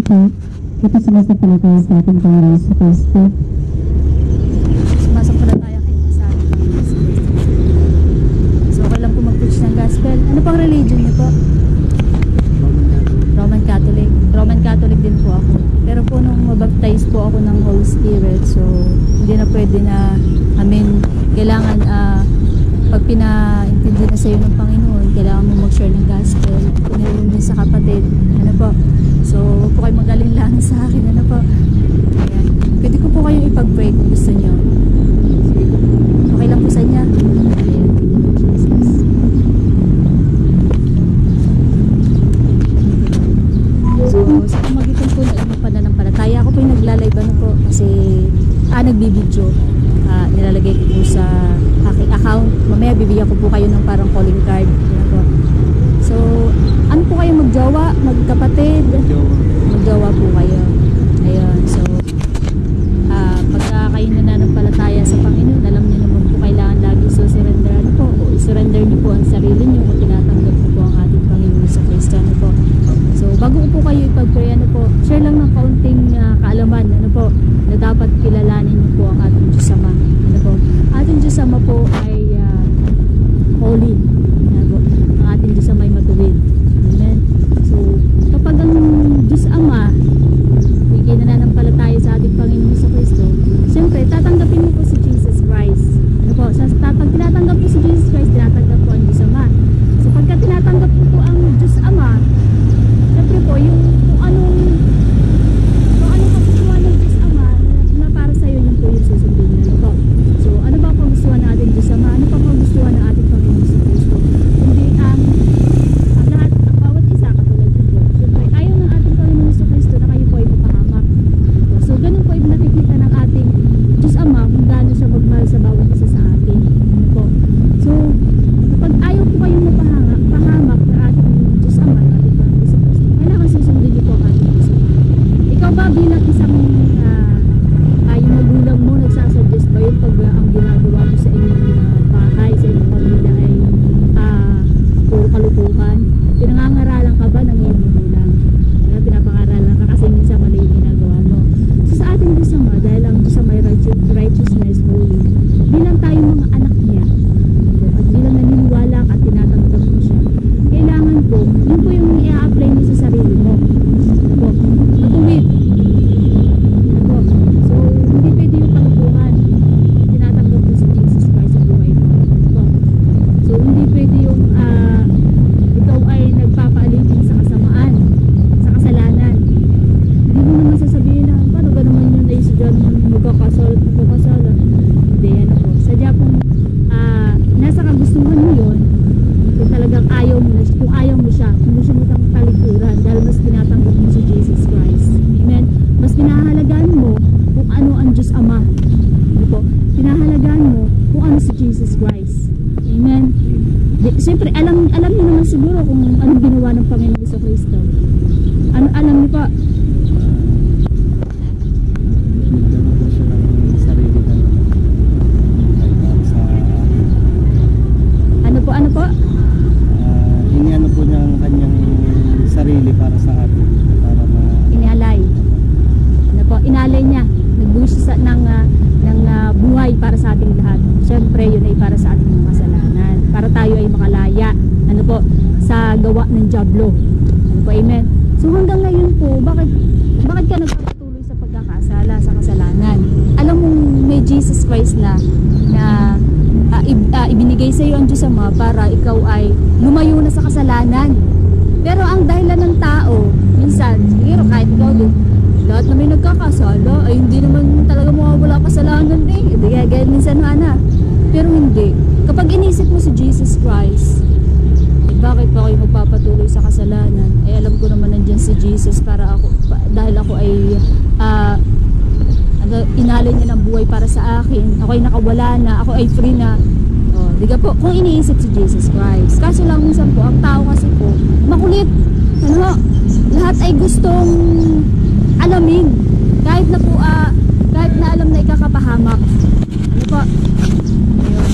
po. Ito sumasampalataya sa ating Panginoon sa Kristo. Sumasampalataya kayo sa ating Panginoon sa Kristo. So, okay lang po mag-preach ng gospel. Ano pang religion niyo po? Roman Catholic. Roman Catholic din po ako. Pero po nung mabaptize po ako ng Holy Spirit, so hindi na pwede na, kailangan pag pinaintindi na sa iyo ng Panginoon, kailangan mo mag-share ng gospel. Pinulong din sa kapatid. Ano po? So, huwag po kayo magaling sa akin. Ano po? Ayan. Pwede ko po kayo ipag-pray kung gusto nyo. Okay lang po sa inyo. Ayan. Jesus. So, sa pamagitan po na inyong pananampalataya, ako po yung nagla-live po kasi nagbibideo. Nilalagay ko po sa aking account. Mamaya bibigyan ko po kayo ng parang calling card. Ano po. So, ano po kayo magjowa? Magkapatid? Magjowa po kayo. Ayun. So, pagka kayo nananampalataya sa Panginoon, alam niyo naman po kailangan lagi surrender po. O surrender niyo po ang sarili niyo kung tinatanggap niyo po ang ating Panginoon sa Kristo. Ano po. So, bago ko po kayo ipag-pray, ano po, share lang ng kaunting kaalaman, ano po, na dapat kilalanin niyo po ang ating Diyos Ama. Ano po. Ating Diyos Ama po ay holy. Ano po. Ang ating Diyos Ama ay matuwid. Amen. So, kapag ang Diyos Ama ay nananampalataya sa ating Panginoon sa Kristo, siyempre, tatanggapin mo po si Jesus Christ. Ano po, pag tinatanggap po si Jesus Christ, tinatanggap po ang Diyos Ama. So, pagka tinatanggap po ang Diyos Ama, siyempre po, yung kung anong kagustuhan ng Diyos Ama na para sa iyo, yun po yung susundin niyo. Ano po. So, ano ba ang kagustuhan ng ating Diyos Ama? Ano pa ang kagustuhan ng ating Panginoon sa Kristo? Hindi ang lahat, ang bawat isa katulad nyo po. Siyempre, ayaw ng ating Panginoon sa Kristo na kayo po ay mapahamak. So, ganun po ay nakikita ng ating Diyos Ama kung gaano siya magmahal sa bawat isa sa atin. Ano po. So, kapag ayaw po kayong mapahamak na ating Diyos Ama, na ating Panginoon sa Kristo, kailangan susundin niyo po ang ating Diyos Ama. Ikaw ba bilang isang yung magulang mo, nagsasuggest ba yun pag ang ginagawa mo sa inyong bahay, sa inyong pamilya ay puro kalukuhan? Pinangangaralan ka ba ng iyong magulang? Pinapangaralan ka kasi minsan mali yung ginagawa mo. So sa ating Diyos Ama, dahil ang Diyos Ama ay righteousness, holy, bilang tayo mga anak niya, at bilang naniniwala ka at tinatanggap mo siya, kailangan po, yun po yung i-apply mo sa sarili mo. Po, matuwid. Po. So, hindi pwede yung kalukuhan. Tinatanggap mo si Jesus Christ sa buhay mo. Po. So, hindi pwede yung ikaw ay nagpapaalipin sa kasamaan, sa kasalanan. Hindi mo naman sasabihin na, paano ba naman yun ay sadya naman magkakasala. Hindi, ano po. Sadya pong nasa kagustuhan mo yun, kung talagang ayaw mo na, kung ayaw mo siya, kung gusto mo itang talikuran, dahil mas tinatanggap mo si Jesus Christ. Amen? Mas pinahalagaan mo kung ano ang Diyos Ama. Ano po? Pinahalagaan mo kung ano si Jesus Christ. Amen? Siyempre, alam niyo naman siguro kung anong ginawa ng Panginoon sa Kristo. Alam niyo pa, ano po? Iniano po niya ang kanyang sarili para sa atin. Para Inialay. Ano po? Inalay niya. Nagbuhos siya ng buhay para sa ating lahat. Siyempre, yun ay para sa ating mga kasalanan. Para tayo ay makalaya. Ano po? Sa gawa ng dyablo. Ano po? Amen? So hanggang ngayon po, bakit ka nagpapatuloy sa pagkakasala, sa kasalanan? Alam mo, may Jesus Christ na ibinigay sa iyo ang Diyos Ama para ikaw ay lumayo na sa kasalanan. Pero ang dahilan ng tao, minsan, siguro kahit ikaw din, lahat na may nagkakasala, ay hindi naman talaga mawawala kasalanan eh. Hindi kaya minsan Pero hindi. Kapag inisip mo si Jesus Christ, bakit pa kayo magpapatuloy sa kasalanan? Alam ko naman nandiyan si Jesus para ako, dahil ako ay inalay niya ng buhay para sa akin. Ako ay nakawala na, ako ay free na. Diga po, kung iniisip si Jesus Christ. Kaso lang minsan po, ang tao kasi po, makulit. Ano, lahat ay gustong alamin. Kahit na po, kahit na alam na ikakapahamak. Ano po? Ayun.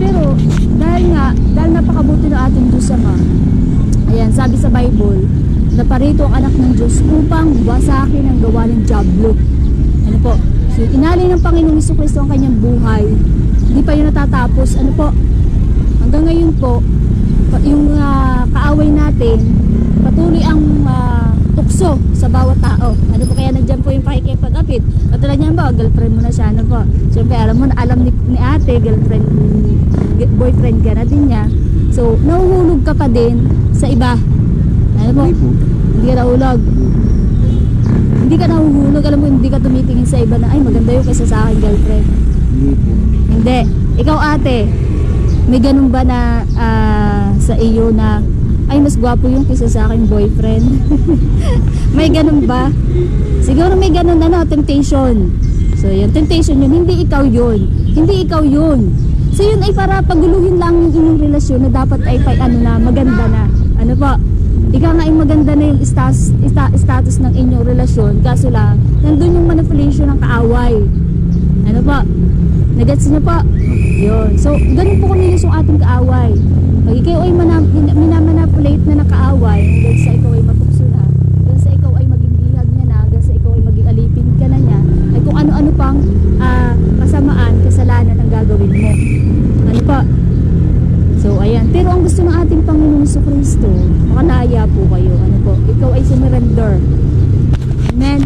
Pero, dahil napakabuti ng ating Diyos Ama, ayan, sabi sa Bible, naparito ang anak ng Diyos upang wasakin ang gawa ng dyablo. Ano po? So, inalay ng Panginoong Jesucristo ang kanyang buhay. Hindi pa yun natatapos. Ano po? Hanggang ngayon po, yung kaaway natin, patuloy ang tukso sa bawat tao. Ano po, kaya nandiyan po yung pakikipag-apit. Katulad niyan ba, girlfriend mo na siya, ano po. Siyempre, alam ni ate, girlfriend, boyfriend ka na din niya. So, nahuhulog ka pa din sa iba. Ano po? Hindi ka nahulog. Hindi ka nahuhulog. Alam mo, hindi ka tumitingin sa iba na, ay, maganda yung kaysa sa akin, girlfriend. Hindi. Ikaw, ate, may ganun ba na sa iyo na, ay, mas gwapo yung kaysa sa akin, boyfriend? May ganun ba? Siguro may ganun, temptation. So, yung temptation yun, hindi ikaw yun. Hindi ikaw yun. So, yun ay para paguluhin lang yung inyong relasyon na dapat ay maganda na. Ano po? Ika nga ay maganda na yung status ng inyong relasyon. Kaso lang, nandun yung manipulation ng kaaway. Ano po? Nagets niyo po? Yun. So, ganun po kami yung ating kaaway. Pag ikaw ay minamanipulate na nakaaway, hanggang sa ikaw ay matukso na, hanggang sa ikaw ay maging bihag niya na, hanggang sa ikaw ay maging alipin ka na niya, ay kung ano-ano pang kasamaan, kasalanan ang gagawin mo. Ano po? So, ayan. Pero ang gusto ng ating Panginoong Jesucristo, makanaya po kayo. Ano po? Ikaw ay sumurrender. Amen?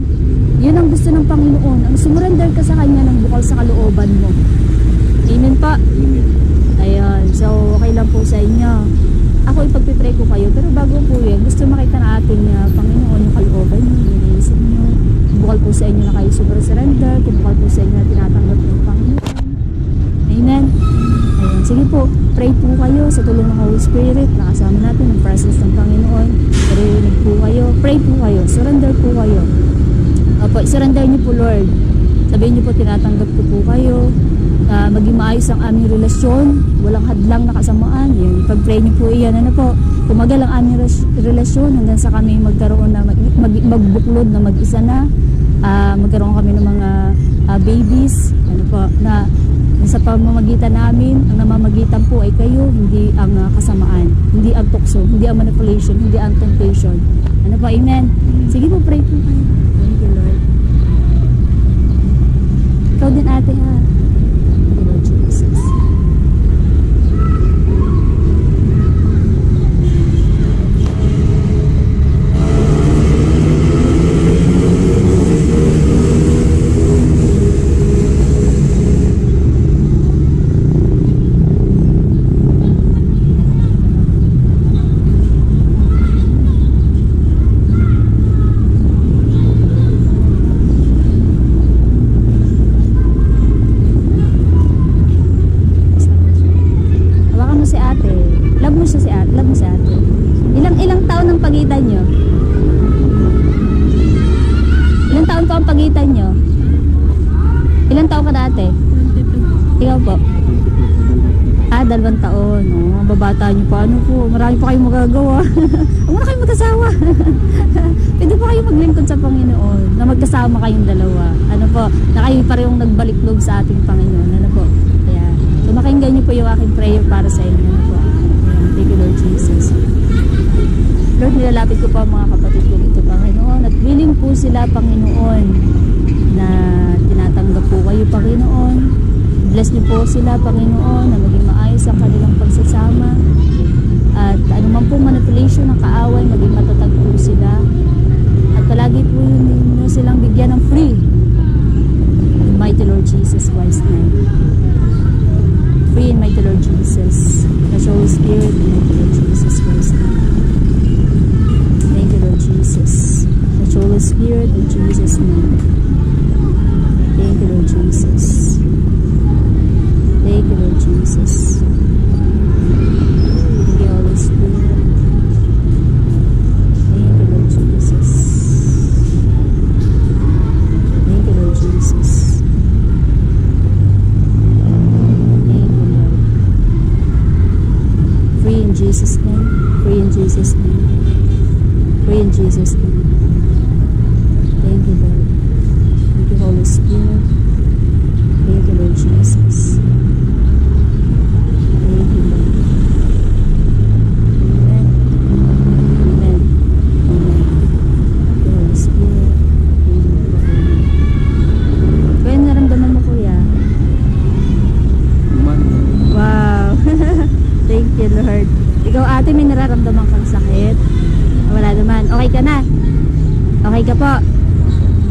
Yun ang gusto ng Panginoon. Ang sumurrender ka sa Kanya ng bukal sa kalooban mo. Amen pa? Ayan. So, okay lang po sa inyo. Ako ipagpipray ko kayo. Pero bago po yun, gusto makita na ating Panginoon yung kalooban nyo, yung iniisip nyo. Bukal po sa inyo na kayo surrender. Bukal po sa inyo na tinatanggap ng Panginoon. Amen? Ayan. Sige po, pray po kayo sa tulong ng Holy Spirit. Nakasama natin ang presence ng Panginoon. Parinig po kayo. Pray po kayo. Surrender po kayo. Opo, surrender niyo po, Lord. Sabihin niyo po, tinatanggap ko po kayo. Maging maayos ang aming relasyon. Walang hadlang na kasamaan. Yung pag-pray niyo po iyan, ano po, tumagal ang aming relasyon hanggang sa kami magkaroon na magbuklod na mag-isa na. Magkaroon kami ng mga babies. Ano po, na sa pamamagitan namin, ang namamagitan po ay kayo, hindi ang kasamaan, hindi ang tukso, hindi ang manipulation, hindi ang temptation. Ano po, amen? Sige po, pray po kayo. Thank you, Lord. Ikaw din, ate, ha? Thank you, Lord Jesus. Ilang taon ang pagitan nyo? Ilang taon po ang pagitan nyo? Ilang taon ka dati? 22. Ikaw po? 2 taon. Babata nyo pa. Ano po? Marami pa kayong magagawa. Huwag na kayong mag-asawa. Pwede po kayong maglingkod sa Panginoon na magkasama kayong dalawa. Ano po? Na kayo parehong nagbaliklog sa ating Panginoon. Ano po? Kaya, so makinggan nyo po yung aking prayer para sa inyo. Ano po? Thank you, Lord Jesus. Lord, nilalapit ko po ang mga kapatid ko dito, Panginoon, at willing po sila, Panginoon, na tinatanggap po kayo, Panginoon. Bless niyo po sila, Panginoon, na maging maayos ang kanilang pagsasama. At anumang po manipulation ng kaaway, maging matatag po sila. At palagi po niyo silang bigyan ng free. In mighty Lord Jesus Christ's name. Free in mighty Lord Jesus. The Holy Spirit in mighty Lord Jesus Christ's name. Jesus, the Holy Spirit in Jesus' name. Thank you, Lord Jesus. Thank you, Lord Jesus. Thank you, Holy Spirit. Thank you, Lord Jesus. Thank you, Lord Jesus. Thank you, Lord. Free in Jesus' name. Free in Jesus' name. Pray in Jesus' name. Thank you, Lord. Thank you, Holy Spirit. Thank you, Lord Jesus. Thank you, Lord. Amen. Amen. Amen. Ate, may nararamdaman kang sakit? Wala naman. Okay ka na? Okay ka po?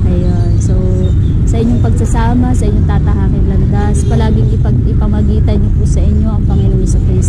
Ayun. So, sa inyong pagsasama, sa inyong tatahaking landas, palaging ipamagitan niyo po sa inyo ang Panginoon Kristo.